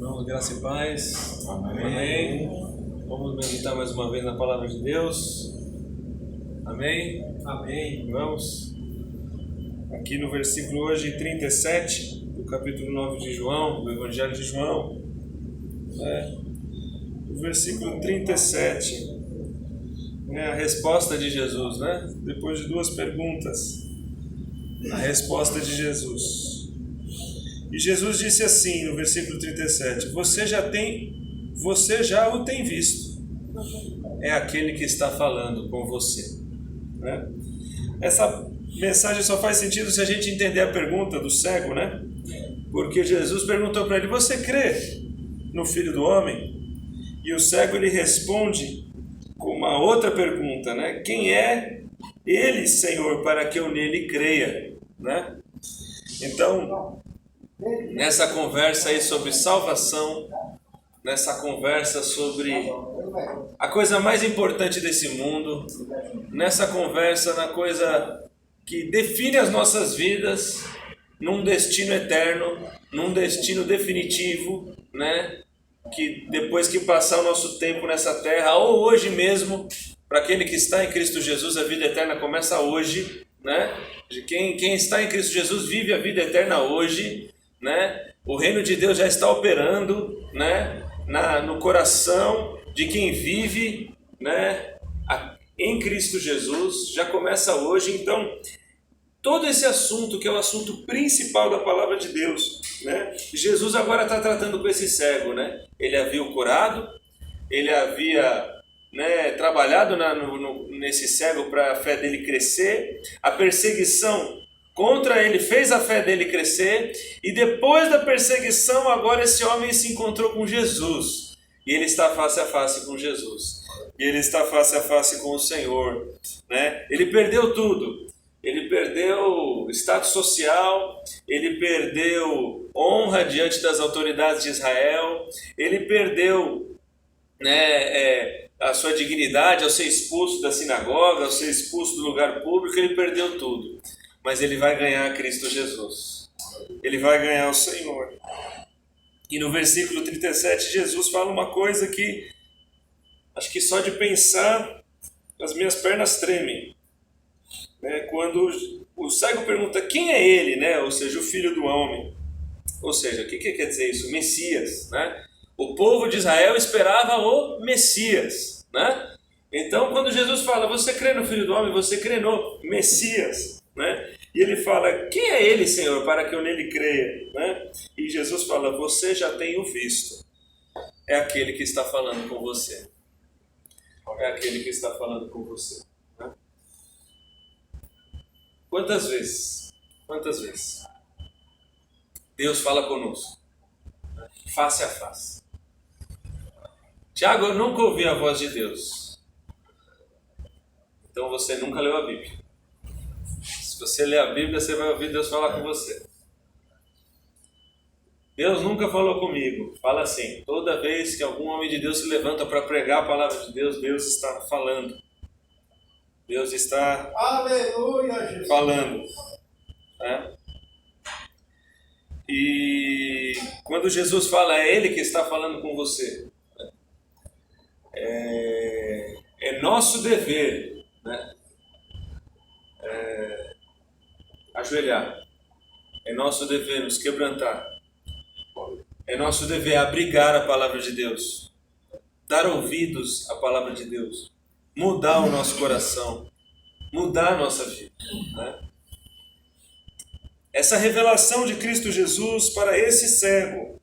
Irmãos, graça e paz. Amém. Vamos meditar mais uma vez na palavra de Deus. Amém. Amém. Vamos. Aqui no versículo hoje 37 do capítulo 9 de João, do Evangelho de João. O versículo 37 é a resposta de Jesus, né? Depois de duas perguntas, a resposta de Jesus. E Jesus disse assim no versículo 37: Você já o tem visto. É aquele que está falando com você. Né? Essa mensagem só faz sentido se a gente entender a pergunta do cego, né? Porque Jesus perguntou para ele: Você crê no Filho do Homem? E o cego ele responde com uma outra pergunta, né? Quem é ele, Senhor, para que eu nele creia? Né? Então, nessa conversa aí sobre salvação, nessa conversa sobre a coisa mais importante desse mundo, nessa conversa na coisa que define as nossas vidas, num destino eterno, num destino definitivo, né? Que depois que passar o nosso tempo nessa terra, ou hoje mesmo, para aquele que está em Cristo Jesus, a vida eterna começa hoje, né? Quem está em Cristo Jesus vive a vida eterna hoje, né? O reino de Deus já está operando, né? No coração de quem vive, né? Em Cristo Jesus, já começa hoje. Então, todo esse assunto, que é o assunto principal da palavra de Deus, né? Jesus agora está tratando com esse cego, né? Ele havia o curado, ele havia, né, trabalhado nesse cego para a fé dele crescer. A perseguição contra ele fez a fé dele crescer, e depois da perseguição, agora esse homem se encontrou com Jesus, e ele está face a face com Jesus, e ele está face a face com o Senhor, né? Ele perdeu tudo. Ele perdeu status social, ele perdeu honra diante das autoridades de Israel, ele perdeu, né, a sua dignidade ao ser expulso da sinagoga, ao ser expulso do lugar público. Ele perdeu tudo, mas ele vai ganhar Cristo Jesus, ele vai ganhar o Senhor. E no versículo 37 Jesus fala uma coisa que acho que só de pensar as minhas pernas tremem. Quando o cego pergunta quem é ele, né? Ou seja, o Filho do Homem. Ou seja, o que quer dizer isso? Messias, né? O povo de Israel esperava o Messias, né? Então, quando Jesus fala, você crê no Filho do Homem, você crê no Messias, né? E ele fala, quem é ele, Senhor, para que eu nele creia, né? E Jesus fala, você já tem o visto. É aquele que está falando com você. É aquele que está falando com você. Quantas vezes Deus fala conosco, face a face? Tiago, eu nunca ouvi a voz de Deus. Então você nunca leu a Bíblia. Se você ler a Bíblia, você vai ouvir Deus falar com você. Deus nunca falou comigo. Fala assim, toda vez que algum homem de Deus se levanta para pregar a palavra de Deus, Deus está falando. Deus está Aleluia, falando, né? E quando Jesus fala, é Ele que está falando com você. É nosso dever, né? Ajoelhar. É nosso dever nos quebrantar. É nosso dever abrigar a palavra de Deus. Dar ouvidos à palavra de Deus. Mudar o nosso coração, mudar a nossa vida, né? Essa revelação de Cristo Jesus para esse cego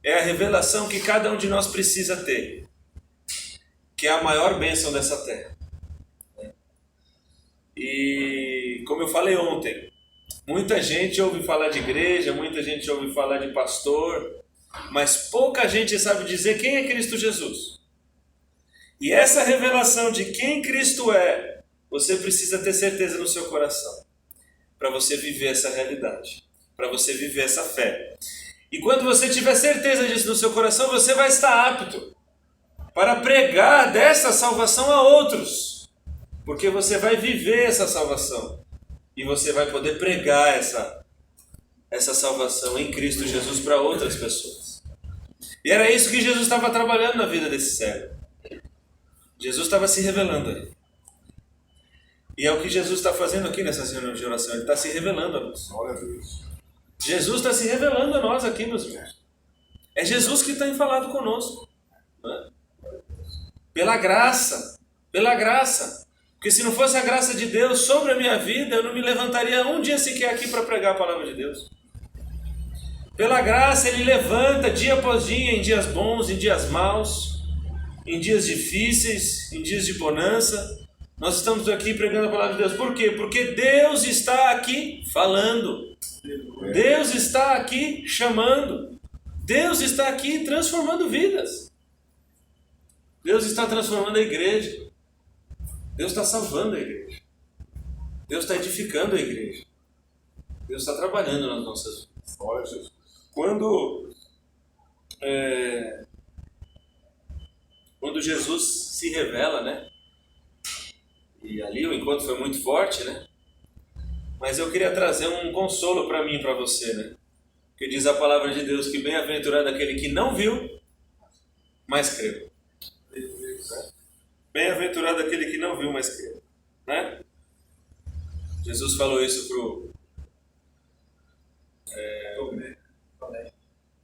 é a revelação que cada um de nós precisa ter, que é a maior bênção dessa terra. E como eu falei ontem, muita gente ouve falar de igreja, muita gente ouve falar de pastor, mas pouca gente sabe dizer quem é Cristo Jesus. E essa revelação de quem Cristo é, você precisa ter certeza no seu coração, para você viver essa realidade, para você viver essa fé. E quando você tiver certeza disso no seu coração, você vai estar apto para pregar dessa salvação a outros, porque você vai viver essa salvação e você vai poder pregar essa salvação em Cristo Jesus para outras pessoas. E era isso que Jesus estava trabalhando na vida desse cego. Jesus estava se revelando a ele. E é o que Jesus está fazendo aqui nessa reunião de oração. Ele está se revelando a nós. Glória a Deus. Jesus está se revelando a nós aqui, meus irmãos. É Jesus que tem falado conosco. Né? Pela graça. Pela graça. Porque se não fosse a graça de Deus sobre a minha vida, eu não me levantaria um dia sequer aqui para pregar a palavra de Deus. Pela graça Ele levanta dia após dia, em dias bons, em dias maus, em dias difíceis, em dias de bonança. Nós estamos aqui pregando a palavra de Deus. Por quê? Porque Deus está aqui falando. Deus está aqui chamando. Deus está aqui transformando vidas. Deus está transformando a igreja. Deus está salvando a igreja. Deus está edificando a igreja. Deus está trabalhando nas nossas vidas. Glória a Jesus. Quando Jesus se revela, né? E ali o encontro foi muito forte, né? Mas eu queria trazer um consolo para mim e para você, né? Que diz a palavra de Deus que bem-aventurado aquele que não viu, mas creu. Bem-aventurado aquele que não viu, mas creu. Né? Jesus falou isso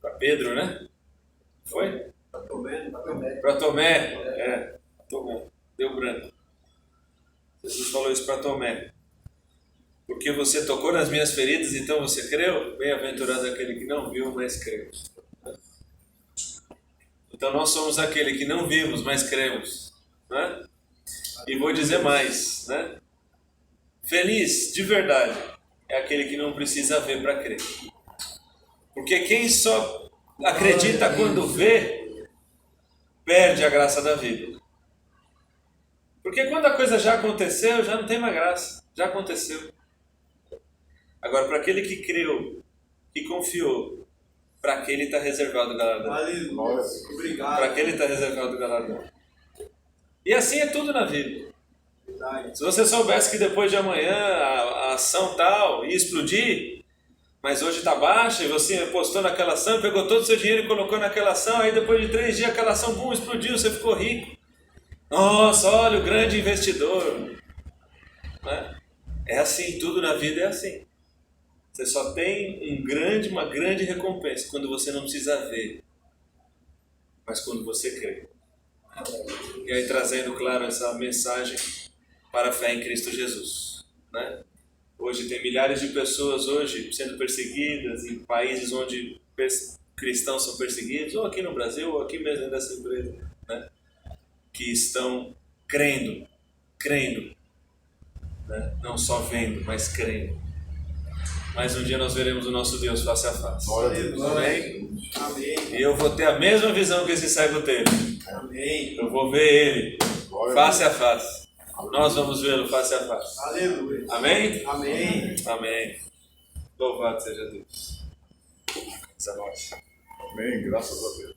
para Pedro, né? Foi? Para Tomé. Tomé. Deu branco. Jesus falou isso para Tomé. Porque você tocou nas minhas feridas, então você creu? Bem-aventurado aquele que não viu, mas creu. Então nós somos aquele que não vimos, mas cremos. Né? E vou dizer mais, né? Feliz, de verdade, é aquele que não precisa ver para crer. Porque quem só acredita quando vê, perde a graça da vida. Porque quando a coisa já aconteceu, já não tem mais graça. Já aconteceu. Agora, para aquele que creu, que confiou, para aquele está reservado o galardão. Aleluia. Obrigado. Para aquele está reservado o galardão. E assim é tudo na vida. Se você soubesse que depois de amanhã a ação tal ia explodir, mas hoje está baixa e você apostou naquela ação, pegou todo o seu dinheiro e colocou naquela ação, aí depois de 3 dias aquela ação boom, explodiu, você ficou rico. Nossa, olha o grande investidor. Né? É assim, tudo na vida é assim. Você só tem uma grande recompensa quando você não precisa ver, mas quando você crê. E aí trazendo, claro, essa mensagem para a fé em Cristo Jesus. Né? Hoje tem milhares de pessoas hoje sendo perseguidas em países onde cristãos são perseguidos, ou aqui no Brasil, ou aqui mesmo nessa empresa, né? Que estão crendo, né? Não só vendo, mas crendo. Mas um dia nós veremos o nosso Deus face a face. Amém? Amém. E eu vou ter a mesma visão que esse cego teve. Amém. Eu vou ver ele face a face. Nós vamos vê-lo face a face. Aleluia. Amém? Amém. Amém. Louvado seja Deus. Amém. Graças a Deus.